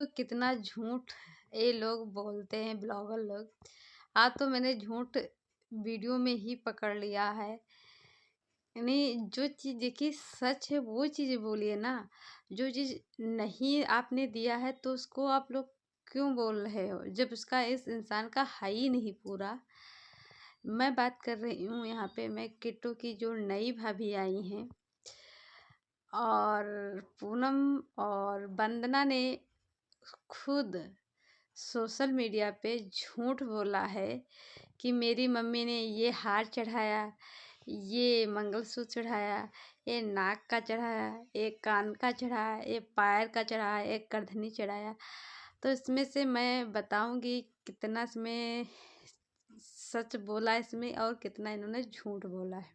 तो कितना झूठ ये लोग बोलते हैं ब्लॉगर लोग। आज तो मैंने झूठ वीडियो में ही पकड़ लिया है। यानी जो चीज़ देखिए सच है वो चीज़ बोलिए ना। जो चीज़ नहीं आपने दिया है तो उसको आप लोग क्यों बोल रहे हो जब उसका इस इंसान का है ही नहीं पूरा। मैं बात कर रही हूँ यहाँ पे मैं किट्टू की जो नई भाभी आई हैं और पूनम और वंदना ने खुद सोशल मीडिया पे झूठ बोला है कि मेरी मम्मी ने ये हार चढ़ाया, ये मंगलसूत्र चढ़ाया, ये नाक का चढ़ाया, एक कान का चढ़ाया, एक पैर का चढ़ाया, एक करधनी चढ़ाया। तो इसमें से मैं बताऊंगी कितना इसमें सच बोला है इसमें और कितना इन्होंने झूठ बोला है।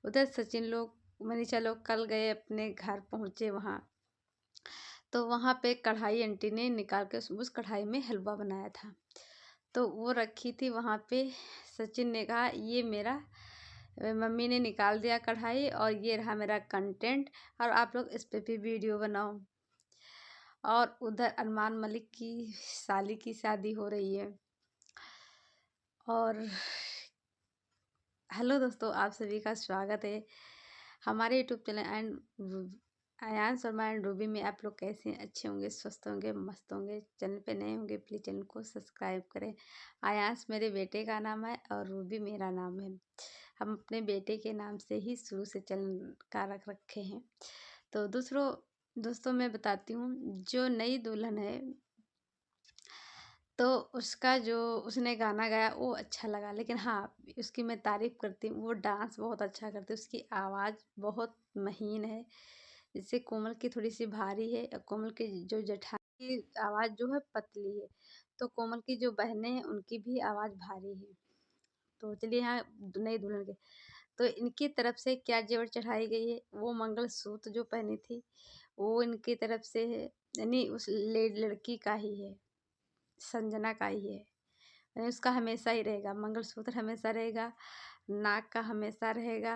उधर सचिन लोग मनीषा लोग कल गए अपने घर पहुँचे वहाँ, तो वहाँ पे कढ़ाई आंटी ने निकाल के उस कढ़ाई में हलवा बनाया था, तो वो रखी थी वहाँ पे। सचिन ने कहा ये मेरा मम्मी ने निकाल दिया कढ़ाई और ये रहा मेरा कंटेंट और आप लोग इस पे भी वीडियो बनाओ। और उधर अरमान मलिक की साली की शादी हो रही है। और हेलो दोस्तों, आप सभी का स्वागत है हमारे यूट्यूब चैनल एंड आयांश और एंड रूबी में। आप लोग कैसे हैं? अच्छे होंगे, स्वस्थ होंगे, मस्त होंगे। चैनल पे नए होंगे प्लीज़ चैनल को सब्सक्राइब करें। आयांश मेरे बेटे का नाम है और रूबी मेरा नाम है। हम अपने बेटे के नाम से ही शुरू से चैनल का रख रखे हैं। तो दोस्तों मैं बताती हूँ, जो नई दुल्हन है तो उसका जो उसने गाना गाया वो अच्छा लगा, लेकिन हाँ उसकी मैं तारीफ़ करती हूँ, वो डांस बहुत अच्छा करती है, उसकी आवाज़ बहुत महीन है। जैसे कोमल की थोड़ी सी भारी है और कोमल की जो जेठानी की आवाज़ जो है पतली है, तो कोमल की जो बहनें हैं उनकी भी आवाज़ भारी है। तो चलिए यहाँ नई दुल्हन के तो इनकी तरफ से क्या जेवर चढ़ाई गई है, वो मंगलसूत्र जो पहनी थी वो इनकी तरफ से है, यानी उस लड़की का ही है, संजना का ही है। यानी उसका हमेशा ही रहेगा, मंगलसूत्र हमेशा रहेगा, नाक का हमेशा रहेगा।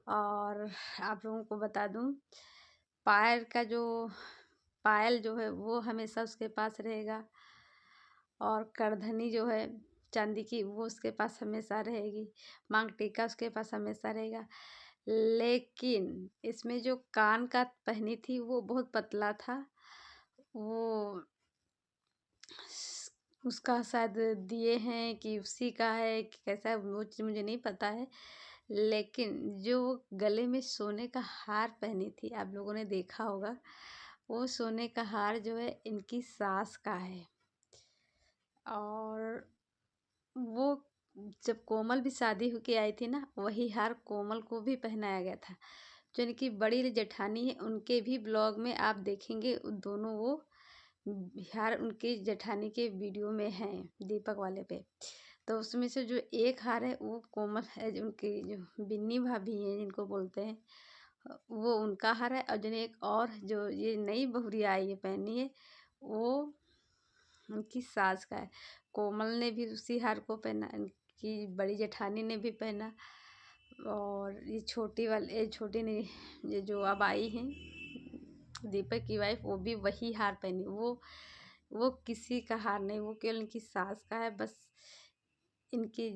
और आप लोगों को बता दूं, पायल का जो पायल जो है वो हमेशा उसके पास रहेगा और करधनी जो है चांदी की वो उसके पास हमेशा रहेगी, मांग टीका उसके पास हमेशा रहेगा। लेकिन इसमें जो कान का पहनी थी वो बहुत पतला था, वो उसका शायद दिए हैं कि उसी का है कि कैसा है वो चीज़ मुझे नहीं पता है। लेकिन जो गले में सोने का हार पहनी थी आप लोगों ने देखा होगा, वो सोने का हार जो है इनकी सास का है। और वो जब कोमल भी शादी होके आई थी ना, वही हार कोमल को भी पहनाया गया था। जो इनकी बड़ी जेठानी है उनके भी ब्लॉग में आप देखेंगे दोनों वो हार उनकी जेठानी के वीडियो में हैं दीपक वाले पे। तो उसमें से जो एक हार है वो कोमल है, जो उनकी जो बिन्नी भाभी हैं जिनको बोलते हैं, वो उनका हार है। और जो एक और जो ये नई बहुरिया आई है पहनी है वो उनकी सास का है। कोमल ने भी उसी हार को पहना, इनकी बड़ी जेठानी ने भी पहना। और ये छोटी वाली ये छोटी नहीं, ये जो अब आई हैं दीपक की वाइफ, वो भी वही हार पहनी। वो किसी का हार नहीं, वो केवल इनकी सास का है बस। इनकी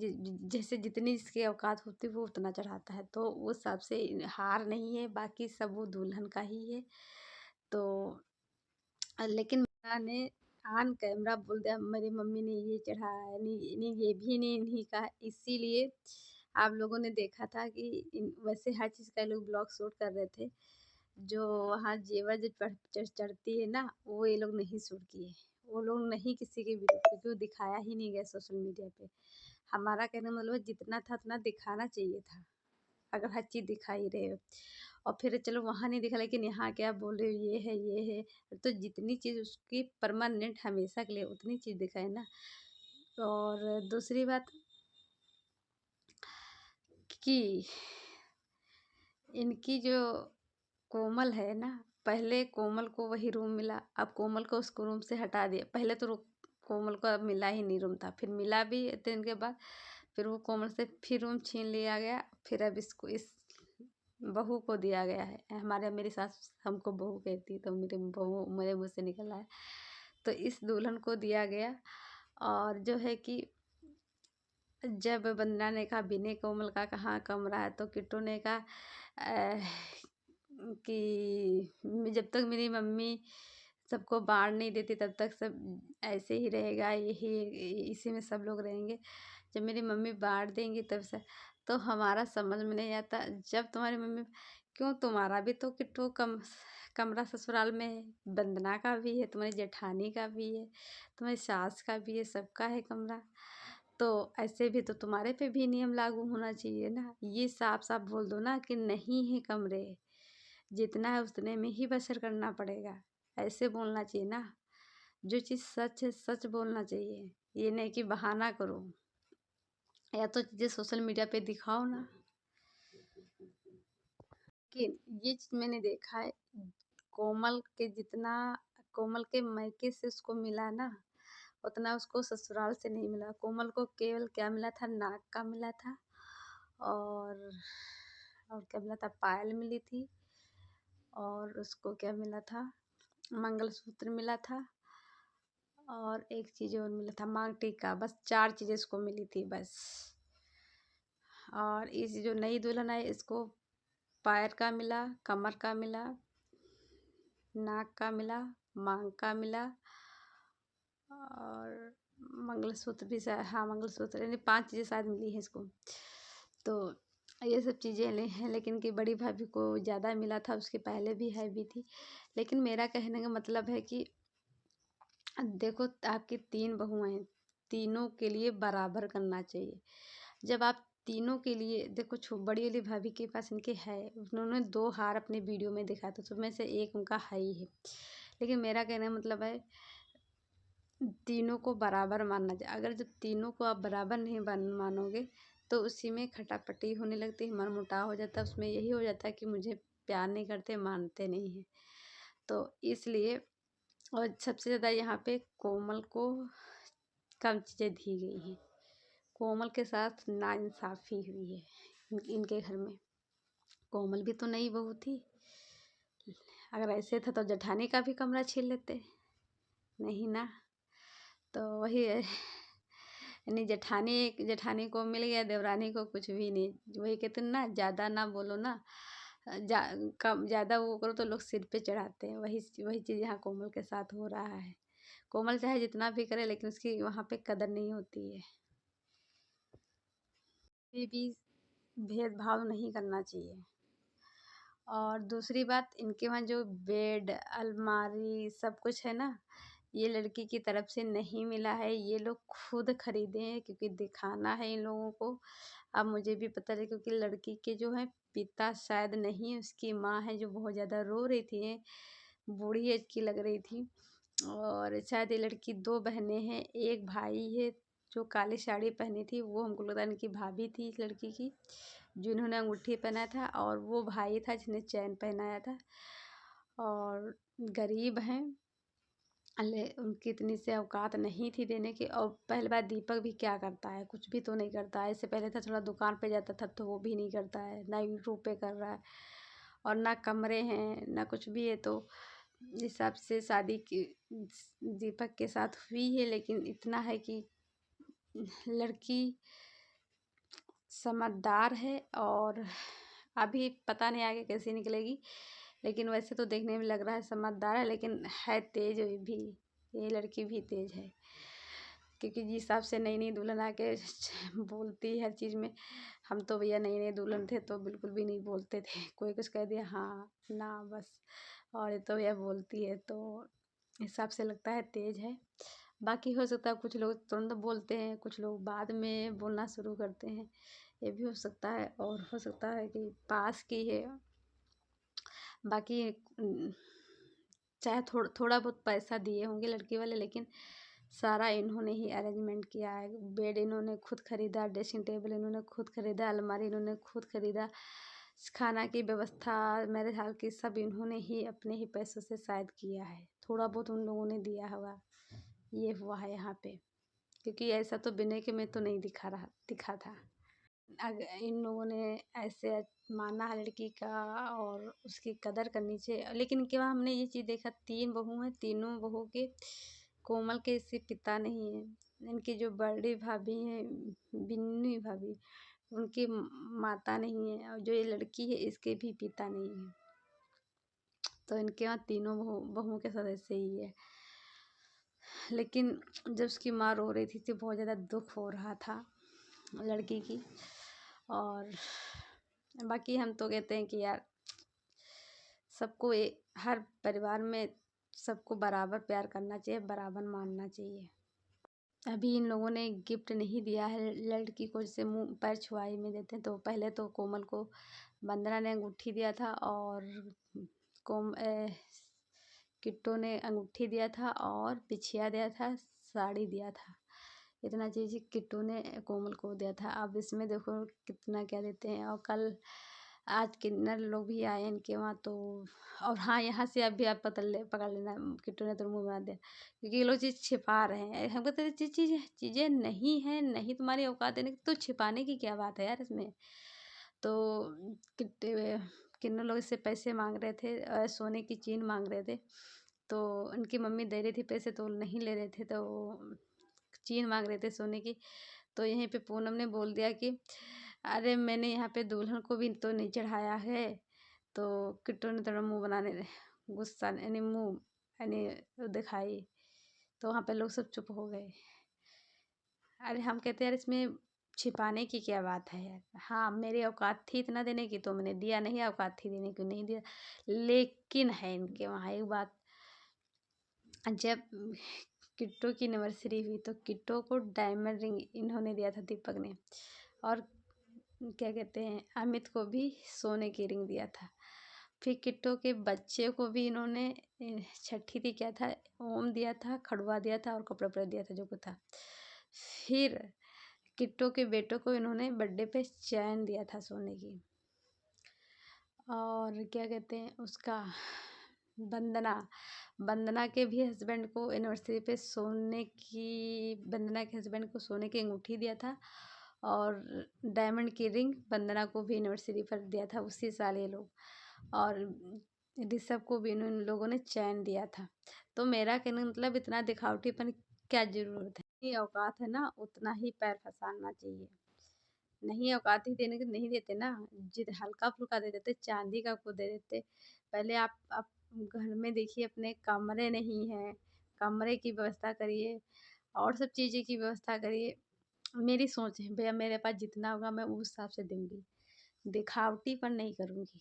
जैसे जितनी इसकी औकात होती है वो उतना चढ़ाता है, तो वो सबसे हार नहीं है, बाकी सब वो दुल्हन का ही है। तो लेकिन मैंने ऑन कैमरा बोल दिया मेरी मम्मी ने ये चढ़ाया, नहीं नहीं ये भी नहीं इन्हीं का है। इसीलिए आप लोगों ने देखा था कि वैसे हर चीज़ का लोग ब्लॉग शूट कर रहे थे, जो वहाँ जेवर जो चढ़ती है ना वो ये लोग नहीं शूट किए। वो लोग नहीं किसी के वीडियो क्योंकि वो दिखाया ही नहीं गया सोशल मीडिया पे। हमारा कहने का मतलब है जितना था उतना दिखाना चाहिए था, अगर हर चीज़ दिखा ही रहे हो। और फिर चलो वहाँ नहीं दिखा, लेकिन यहाँ क्या बोल रहे हो ये है। तो जितनी चीज़ उसकी परमानेंट हमेशा के लिए उतनी चीज़ दिखाए ना। और दूसरी बात कि इनकी जो कोमल है ना, पहले कोमल को वही रूम मिला, अब कोमल को उसको रूम से हटा दिया। पहले तो कोमल को अब मिला ही नहीं रूम था, फिर मिला भी दिन के बाद, फिर वो कोमल से फिर रूम छीन लिया गया। फिर अब इसको बहू को दिया गया है। हमारे मेरी सास हमको बहू कहती, तो मेरे बहू मेरे मुँह से निकला है। तो इस दुल्हन को दिया गया। और जो है कि जब वंदना ने कहा विनय कोमल का कहाँ कमरा है, तो किट्टू ने कहा कि जब तक मेरी मम्मी सबको बांट नहीं देती तब तक सब ऐसे ही रहेगा, यही इसी में सब लोग रहेंगे। जब मेरी मम्मी बांट देंगी तब से, तो हमारा समझ में नहीं आता। जब तुम्हारी मम्मी, क्यों तुम्हारा भी तो किट्टू कमरा ससुराल में है, वंदना का भी है, तुम्हारी जेठानी का भी है, तुम्हारी सास का भी है, सबका है कमरा। तो ऐसे भी तो तुम्हारे पे भी नियम लागू होना चाहिए ना। ये साफ साफ बोल दो ना कि नहीं है कमरे, जितना है उतने में ही बसर करना पड़ेगा। ऐसे बोलना चाहिए ना। जो चीज़ सच है सच बोलना चाहिए, ये नहीं कि बहाना करो या तो चीज़ें सोशल मीडिया पे दिखाओ ना। कि ये चीज़ मैंने देखा है, कोमल के जितना कोमल के मायके से उसको मिला ना, उतना उसको ससुराल से नहीं मिला। कोमल को केवल क्या मिला था, नाक का मिला था, और क्या मिला था, पायल मिली थी, और उसको क्या मिला था, मंगलसूत्र मिला था, और एक चीज़ और मिला था, मांग टीका। बस 4 चीज़ें इसको मिली थी बस। और इस जो नई दुल्हन है इसको पैर का मिला, कमर का मिला, नाक का मिला, मांग का मिला, और मंगलसूत्र भी हाँ मंगलसूत्र, यानी 5 चीज़ें शायद मिली है इसको। तो ये सब चीज़ें हैं, लेकिन कि बड़ी भाभी को ज़्यादा मिला था, उसके पहले भी है भी थी। लेकिन मेरा कहने का मतलब है कि देखो आपकी 3 बहुएं हैं, तीनों के लिए बराबर करना चाहिए। जब आप तीनों के लिए देखो, बड़ी वाली भाभी के पास इनके है, उन्होंने 2 हार अपने वीडियो में दिखाया था, तो में से एक उनका है ही है। लेकिन मेरा कहने का मतलब है तीनों को बराबर मानना चाहिए। अगर जब तीनों को आप बराबर नहीं मानोगे तो उसी में खटापटी होने लगती है, मनमुटाव हो जाता है, उसमें यही हो जाता है कि मुझे प्यार नहीं करते, मानते नहीं हैं। तो इसलिए, और सबसे ज़्यादा यहाँ पे कोमल को कम चीज़ें दी गई हैं। कोमल के साथ नाइंसाफ़ी हुई है इनके घर में। कोमल भी तो नई बहू थी, अगर ऐसे था तो जेठानी का भी कमरा छीन लेते, नहीं ना। तो वही है, यानी जेठानी को मिल गया, देवरानी को कुछ भी नहीं। वही कहते हैं ना, ज़्यादा ना बोलो ना, कम ज़्यादा वो करो तो लोग सिर पे चढ़ाते हैं। वही वही चीज़ यहाँ कोमल के साथ हो रहा है। कोमल चाहे जितना भी करे, लेकिन उसकी वहाँ पे कदर नहीं होती है। ये भी भेदभाव नहीं करना चाहिए। और दूसरी बात, इनके वहाँ जो बेड, अलमारी सब कुछ है ना, ये लड़की की तरफ से नहीं मिला है, ये लोग खुद खरीदे हैं, क्योंकि दिखाना है इन लोगों को। अब मुझे भी पता है, क्योंकि लड़की के जो है पिता शायद नहीं, उसकी माँ है जो बहुत ज़्यादा रो रही थी, बूढ़ी एज की लग रही थी। और शायद ये लड़की 2 बहनें हैं, एक भाई है जो काली साड़ी पहनी थी, वो हमको लगता है इनकी भाभी थी इस लड़की की, जिन्होंने अंगूठी पहना था, और वो भाई था जिसने चैन पहनाया था। और गरीब हैं, उनकी इतनी से औकात नहीं थी देने की। और पहली बात, दीपक भी क्या करता है, कुछ भी तो नहीं करता है। इससे पहले था थोड़ा दुकान पे जाता था, तो वो भी नहीं करता है, ना यूट्यूब पे कर रहा है, और ना कमरे हैं ना कुछ भी है। तो इस हिसाब से शादी की दीपक के साथ हुई है, लेकिन इतना है कि लड़की समझदार है, और अभी पता नहीं आगे कैसी निकलेगी। लेकिन वैसे तो देखने में लग रहा है समझदार है, लेकिन है तेज भी, ये लड़की भी तेज है। क्योंकि जिस हिसाब से नई नई दुल्हन आके बोलती है हर चीज़ में। हम तो भैया नई नई दुल्हन थे तो बिल्कुल भी नहीं बोलते थे, कोई कुछ कह दिया हाँ ना बस। और ये तो भैया बोलती है, तो हिसाब से लगता है तेज है। बाकी हो सकता है कुछ लोग तुरंत बोलते हैं, कुछ लोग बाद में बोलना शुरू करते हैं, ये भी हो सकता है। और हो सकता है कि पास की है। बाकी चाहे थोड़ा बहुत पैसा दिए होंगे लड़की वाले, लेकिन सारा इन्होंने ही अरेंजमेंट किया है। बेड इन्होंने खुद खरीदा, ड्रेसिंग टेबल इन्होंने खुद खरीदा, अलमारी इन्होंने खुद खरीदा, खाना की व्यवस्था मेरे ख्याल की सब इन्होंने ही अपने ही पैसों से शायद किया है। थोड़ा बहुत उन लोगों ने दिया होगा, ये हुआ है यहाँ पे। क्योंकि ऐसा तो बिना के में तो नहीं दिखा था। इन लोगों ने ऐसे माना है लड़की का और उसकी कदर करनी चाहिए। लेकिन क्या हमने ये चीज़ देखा, 3 बहू हैं, तीनों बहू के कोमल के इससे पिता नहीं है। इनकी जो बड़ी भाभी हैं, बिन्नी भाभी, उनकी माता नहीं है, और जो ये लड़की है इसके भी पिता नहीं है। तो इनके यहाँ तीनों बहुओं के सदस्य ही है। लेकिन जब उसकी माँ रो रही थी तो बहुत ज़्यादा दुख हो रहा था लड़की की। और बाकी हम तो कहते हैं कि यार सबको हर परिवार में सबको बराबर प्यार करना चाहिए, बराबर मानना चाहिए। अभी इन लोगों ने गिफ्ट नहीं दिया है लड़की को, जैसे मुंह पैर छुआई में देते हैं। तो पहले तो कोमल को वंदना ने अंगूठी दिया था और किट्टू ने अंगूठी दिया था और बिछिया दिया था, साड़ी दिया था। इतना चीज़ किट्टू ने कोमल को दिया था। अब इसमें देखो कितना क्या देते हैं। और कल आज किन्नर लोग भी आए इनके वहाँ तो। और हाँ, यहाँ से अभी आप पकड़ लेना, किट्टू ने तो मुँह बना दिया क्योंकि ये लोग चीज़ छिपा रहे हैं। हम कहते हैं चीज़ें नहीं हैं, नहीं तुम्हारी औकात देने की, तो छिपाने की क्या बात है यार इसमें। तो किन्नर लोग इससे पैसे मांग रहे थे, सोने की चेन मांग रहे थे। तो उनकी मम्मी दे रही थी पैसे तो नहीं ले रहे थे, तो चेन मांग रहे थे सोने की। तो यहीं पे पूनम ने बोल दिया कि अरे मैंने यहाँ पे दुल्हन को भी तो नहीं चढ़ाया है। तो किट्टू ने थोड़ा मुँह बनाने गुस्सा यानी मुँह यानी दिखाई। तो वहाँ पे लोग सब चुप हो गए। अरे हम कहते हैं यार इसमें छिपाने की क्या बात है यार। हाँ, मेरी औकात थी इतना देने की तो मैंने दिया, नहीं औकात थी देने की नहीं दिया। लेकिन है इनके वहाँ एक बात, जब किट्टू की एनिवर्सरी हुई तो किट्टू को डायमंड रिंग इन्होंने दिया था, दीपक ने। और क्या कहते हैं अमित को भी सोने की रिंग दिया था। फिर किट्टू के बच्चे को भी इन्होंने छठी थी क्या था, ओम दिया था, खड़ुआ दिया था और कपड़ा उपड़ा दिया था जो कुछ था। फिर किट्टू के बेटों को इन्होंने बर्थडे पे चैन दिया था सोने की। और क्या कहते हैं उसका वंदना के भी हस्बैंड को एनिवर्सरी पे वंदना के हस्बैंड को सोने की अंगूठी दिया था और डायमंड की रिंग वंदना को भी एनिवर्सरी पर दिया था उसी साल ये लोग। और ऋषभ को भी इन लोगों ने चैन दिया था। तो मेरा कहने का मतलब इतना दिखावटीपन क्या ज़रूरत है। ये औकात है ना उतना ही पैर फंसाना चाहिए। नहीं औकात ही देने के नहीं देते ना, जिद हल्का फुल्का दे देते, चांदी का को दे देते। पहले आप घर में देखिए, अपने कमरे नहीं है, कमरे की व्यवस्था करिए और सब चीज़ें की व्यवस्था करिए। मेरी सोच है भैया, मेरे पास जितना होगा मैं उस हिसाब से दूंगी, दिखावटीपन नहीं करूँगी।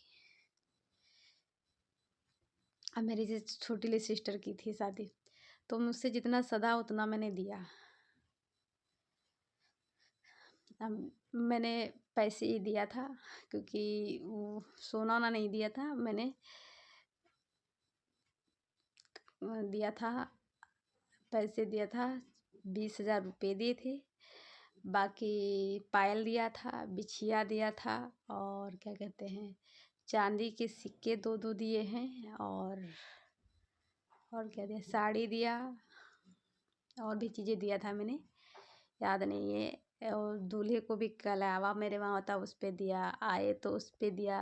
अब मेरी जो छोटी ली सिस्टर की थी शादी, तो मुझसे जितना सधा उतना मैंने दिया। मैंने पैसे ही दिया था क्योंकि वो सोना वोना नहीं दिया था। मैंने दिया था, पैसे दिया था, 20,000 रुपये दिए थे। बाकी पायल दिया था, बिछिया दिया था और क्या कहते हैं चांदी के सिक्के 2-2 दिए हैं। और क्या दिया, साड़ी दिया और भी चीज़ें दिया था मैंने, याद नहीं है। और दूल्हे को भी कलावा मेरे वहाँ होता उस पर दिया, आए तो उस पर दिया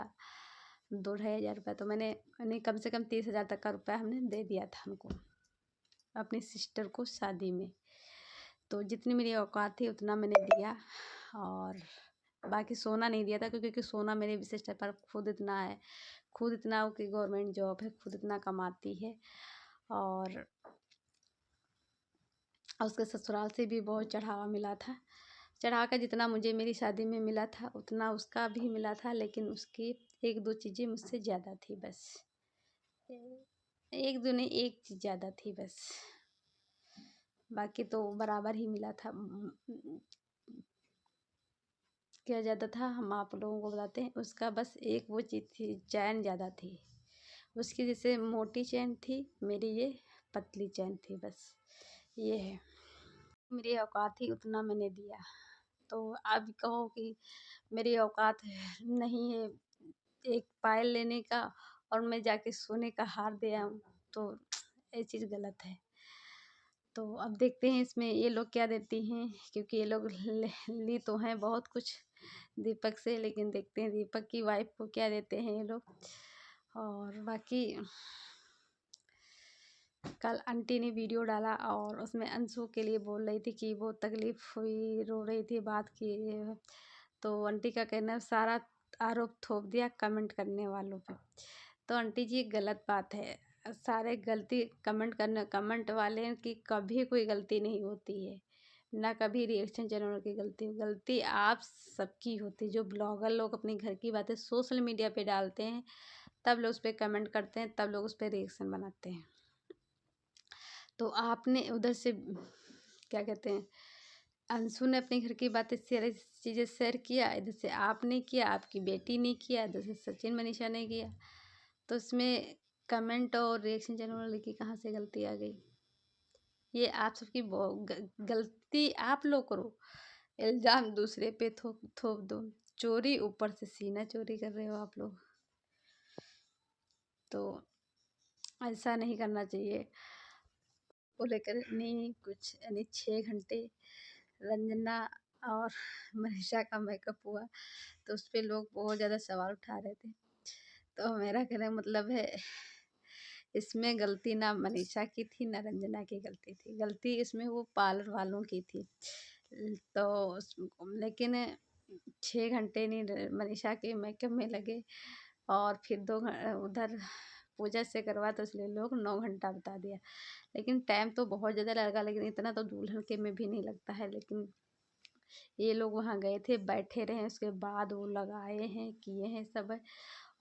2-2,500 रुपये। तो मैंने नहीं कम से कम 30,000 तक का रुपया हमने दे दिया था हमको अपनी सिस्टर को शादी में। तो जितनी मेरी औकात थी उतना मैंने दिया। और बाकी सोना नहीं दिया था क्योंकि सोना मेरे सिस्टर पर खुद इतना है, खुद इतना कि गवर्नमेंट जॉब है, खुद इतना कमाती है। और उसके ससुराल से भी बहुत चढ़ावा मिला था। चढ़ा का जितना मुझे मेरी शादी में मिला था उतना उसका भी मिला था, लेकिन उसकी 1-2 चीज़ें मुझसे ज़्यादा थी बस। 1-2 नहीं, एक चीज़ ज़्यादा थी बस, बाकी तो बराबर ही मिला था। क्या ज़्यादा था हम आप लोगों को बताते हैं। उसका बस एक वो चीज़ थी, चैन ज़्यादा थी उसकी, जैसे मोटी चैन थी, मेरी ये पतली चैन थी बस। ये है मेरी औकात थी उतना मैंने दिया। तो अब कहो कि मेरी औकात नहीं है एक पायल लेने का और मैं जाके सोने का हार दे आऊँ, तो ये चीज़ गलत है। तो अब देखते हैं इसमें ये लोग क्या देती हैं, क्योंकि ये लोग ली तो हैं बहुत कुछ दीपक से, लेकिन देखते हैं दीपक की वाइफ को क्या देते हैं ये लोग। और बाकी कल आंटी ने वीडियो डाला और उसमें अंशु के लिए बोल रही थी कि वो तकलीफ़ हुई, रो रही थी बात की। तो आंटी का कहना सारा आरोप थोप दिया कमेंट करने वालों पे। तो आंटी जी गलत बात है, सारे गलती कमेंट वाले की कभी कोई गलती नहीं होती है, ना कभी रिएक्शन चैनल की गलती आप सबकी होती है। जो ब्लॉगर लोग अपने घर की बातें सोशल मीडिया पे डालते हैं, तब लोग उस पर कमेंट करते हैं, तब लोग उस पर रिएक्शन बनाते हैं। तो आपने उधर से क्या कहते हैं, अंशु ने अपने घर की बातें चीज़ें शेयर किया, इधर से आपने किया, आपकी बेटी ने किया, इधर से सचिन मनीषा ने किया। तो इसमें कमेंट और रिएक्शन चैनल वाले की कहाँ से गलती आ गई? ये आप सबकी गलती आप लोग करो, इल्ज़ाम दूसरे पे थोप दो। चोरी ऊपर से सीना चोरी कर रहे हो आप लोग, तो ऐसा नहीं करना चाहिए। को लेकर नहीं कुछ यानी 6 घंटे रंजना और मनीषा का मेकअप हुआ, तो उस पर लोग बहुत ज़्यादा सवाल उठा रहे थे। तो मेरा कहने का मतलब है, इसमें गलती ना मनीषा की थी ना रंजना की गलती थी, गलती इसमें वो पार्लर वालों की थी। तो लेकिन 6 घंटे नहीं मनीषा के मेकअप में लगे, और फिर 2 उधर पूजा से करवा, तो इसलिए लोग 9 घंटा बता दिया। लेकिन टाइम तो बहुत ज़्यादा लगा, लेकिन इतना तो दुल्हन के में भी नहीं लगता है। लेकिन ये लोग वहाँ गए थे, बैठे रहे, उसके बाद वो लगाए हैं, किए हैं सब है।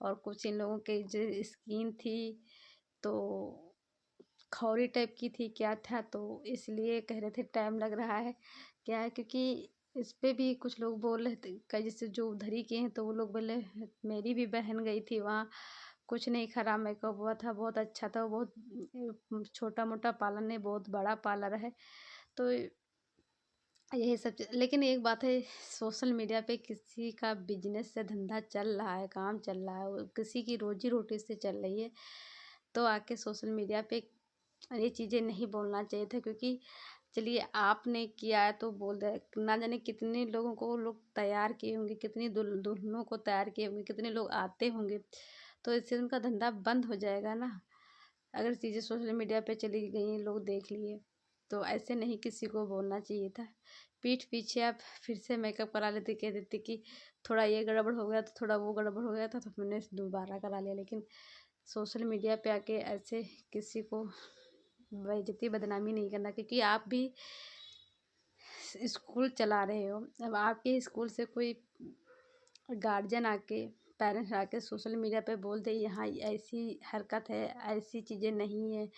और कुछ इन लोगों के जो स्किन थी तो खौरी टाइप की थी, क्या था, तो इसलिए कह रहे थे टाइम लग रहा है। क्या है, क्योंकि इस पे भी कुछ लोग बोल रहे थे, कई जैसे जो उधर ही के हैं, तो वो लोग बोले मेरी भी बहन गई थी वहाँ, कुछ नहीं खराब मेकअप हुआ था, बहुत अच्छा था। वो बहुत छोटा मोटा पार्लर नहीं, बहुत बड़ा पार्लर है। तो यही सब लेकिन एक बात है, सोशल मीडिया पे किसी का बिजनेस से धंधा चल रहा है, काम चल रहा है, वो किसी की रोजी रोटी से चल रही है, तो आके सोशल मीडिया पे ये चीज़ें नहीं बोलना चाहिए था। क्योंकि चलिए आपने किया है तो बोल दे, ना जाने कितने लोगों को लोग तैयार किए होंगे, कितनी दुल्हनों को तैयार किए होंगे, कितने लोग आते होंगे, तो इससे उनका धंधा बंद हो जाएगा ना। अगर चीज़ें सोशल मीडिया पे चली गई, लोग देख लिए, तो ऐसे नहीं किसी को बोलना चाहिए था। पीठ पीछे आप फिर से मेकअप करा लेते, कह देते कि थोड़ा ये गड़बड़ हो गया था, थोड़ा वो गड़बड़ हो गया था, तो मैंने दोबारा करा लिया। लेकिन सोशल मीडिया पे आके ऐसे किसी को बेइज्जती बदनामी नहीं करना, क्योंकि आप भी स्कूल चला रहे हो। अब आपके स्कूल से कोई गार्जियन आके, पेरेंट्स आके सोशल मीडिया पे बोल दे यहाँ ऐसी हरकत है, ऐसी चीज़ें नहीं है,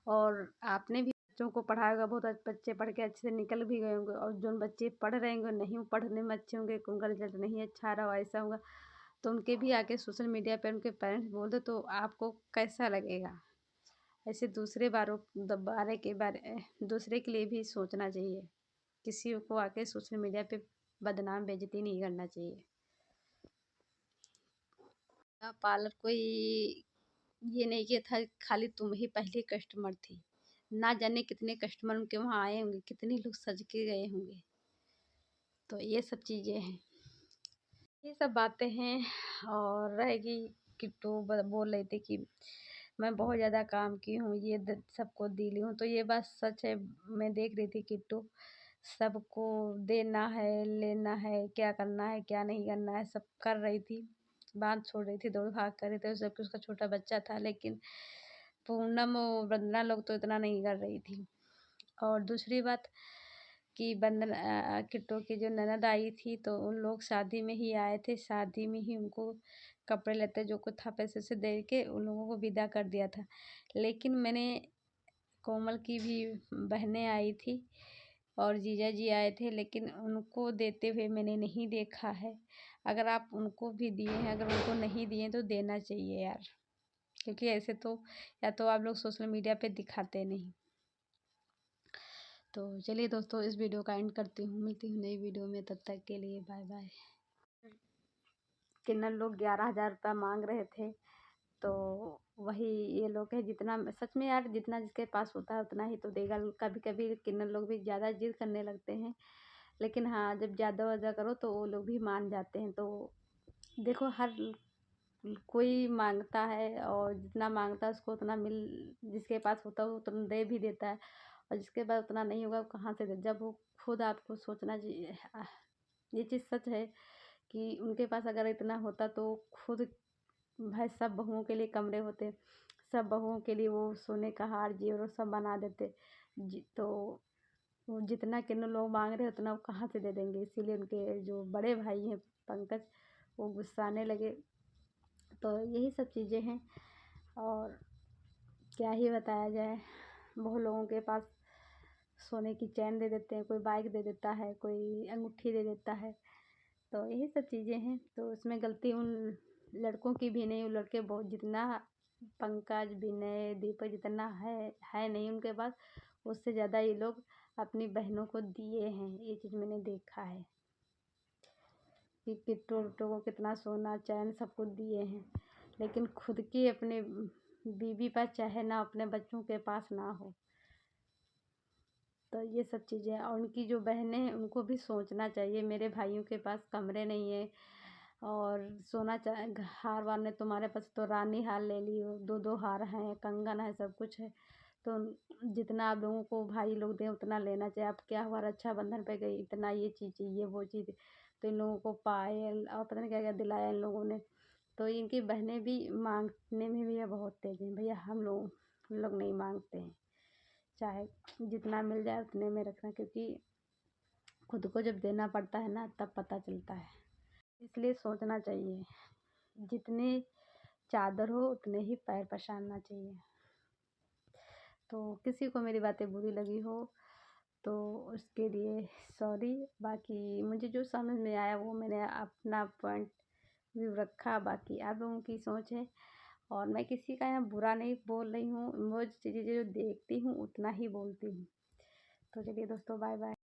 और आपने भी बच्चों को पढ़ाया होगा, बहुत बच्चे पढ़ के अच्छे से निकल भी गए होंगे, और जो बच्चे पढ़ रहे होंगे नहीं पढ़ने में अच्छे होंगे, उनका रिजल्ट नहीं अच्छा रहा, ऐसा होगा, तो उनके भी आके सोशल मीडिया पे उनके पेरेंट्स बोल दे, तो आपको कैसा लगेगा? ऐसे दूसरे के लिए भी सोचना चाहिए। किसी को आके सोशल मीडिया पे बदनाम बेइज्जती नहीं करना चाहिए। पार्लर कोई ये नहीं किया था, खाली तुम ही पहली कस्टमर थी, ना जाने कितने कस्टमर उनके वहाँ आए होंगे, कितने लोग सज के गए होंगे। तो ये सब चीज़ें हैं, ये सब बातें हैं। और रहेगी किट्टू बोल रही थी कि मैं बहुत ज़्यादा काम की हूँ, ये सबको दिली हूँ, तो ये बात सच है। मैं देख रही थी किट्टू सबको देना है, लेना है, क्या करना है क्या नहीं करना है, सब कर रही थी, बांध छोड़ रही थी, दौड़ भाग कर रही थी, जबकि उसका छोटा बच्चा था। लेकिन पूनम और वंदना लोग तो इतना नहीं कर रही थी। और दूसरी बात कि किट्टू की जो ननद आई थी, तो उन लोग शादी में ही आए थे, शादी में ही उनको कपड़े लेते जो कुछ था पैसे से दे के उन लोगों को विदा कर दिया था। लेकिन मैंने कोमल की भी बहनें आई थी और जीजा जी आए थे, लेकिन उनको देते हुए मैंने नहीं देखा है। अगर आप उनको भी दिए हैं, अगर उनको नहीं दिए तो देना चाहिए यार, क्योंकि ऐसे तो या तो आप लोग सोशल मीडिया पे दिखाते नहीं। तो चलिए दोस्तों, इस वीडियो का एंड करती हूँ, मिलती हूँ नई वीडियो में, तब तक के लिए बाय बाय। किन्नर लोग 11,000 रुपया मांग रहे थे, तो वही ये लोग है, जितना सच में यार, जितना जिसके पास होता है उतना ही तो देगा। कभी कभी किन्नर लोग भी ज़्यादा जिद करने लगते हैं, लेकिन हाँ, जब ज़्यादा वज़ा करो तो वो लोग भी मान जाते हैं। तो देखो, हर कोई मांगता है, और जितना मांगता है उसको उतना जिसके पास होता है वो उतना दे भी देता है, और जिसके पास उतना नहीं होगा वो कहाँ से दे। जब वो खुद आपको सोचना चाहिए, ये चीज़ सच है कि उनके पास अगर इतना होता तो खुद, भाई सब बहुओं के लिए कमरे होते, सब बहुओं के लिए वो सोने का हार जेवर सब बना देते। तो वो जितना किन्नर लोग मांग रहे हैं उतना वो कहाँ से दे देंगे। इसीलिए उनके जो बड़े भाई हैं पंकज, वो गुस्साने लगे। तो यही सब चीज़ें हैं, और क्या ही बताया जाए। बहुत लोगों के पास सोने की चैन दे देते हैं, कोई बाइक दे देता है, कोई अंगूठी दे देता है। तो यही सब चीज़ें हैं। तो उसमें गलती उन लड़कों की भी नहीं, वो लड़के बहुत, जितना पंकज, विनय, दीपक जितना है नहीं उनके पास, उससे ज़्यादा ये लोग अपनी बहनों को दिए हैं। ये चीज़ मैंने देखा है कि किट्टू विट्टू को कितना सोना चैन सब कुछ दिए हैं, लेकिन खुद की अपने बीवी पर चाहे ना, अपने बच्चों के पास ना हो। तो ये सब चीज़ें, और उनकी जो बहनें हैं उनको भी सोचना चाहिए, मेरे भाइयों के पास कमरे नहीं है, और सोना हार वार ने, तुम्हारे पास तो रानी हार ले ली हो, 2-2 हार हैं, कंगन है, सब कुछ है। तो जितना आप लोगों को भाई लोग दें उतना लेना चाहिए। अब क्या हुआ, रक्षाबंधन पे गई, इतना ये चीज़ चाहिए, वो चीज़, तो इन लोगों को पायल और पता नहीं क्या क्या दिलाया इन लोगों ने। तो इनकी बहनें भी मांगने में भी बहुत तेज हैं भैया। हम लोग नहीं मांगते हैं, चाहे जितना मिल जाए उतने में रखना, क्योंकि खुद को जब देना पड़ता है ना तब पता चलता है। इसलिए सोचना चाहिए, जितने चादर हो उतने ही पैर पसारना चाहिए। तो किसी को मेरी बातें बुरी लगी हो तो उसके लिए सॉरी। बाकी मुझे जो समझ में आया वो मैंने अपना पॉइंट व्यू रखा, बाकी आप लोगों की सोच है। और मैं किसी का यहाँ बुरा नहीं बोल रही हूँ, वो चीज़ें जो देखती हूँ उतना ही बोलती हूँ। तो चलिए दोस्तों, बाय बाय।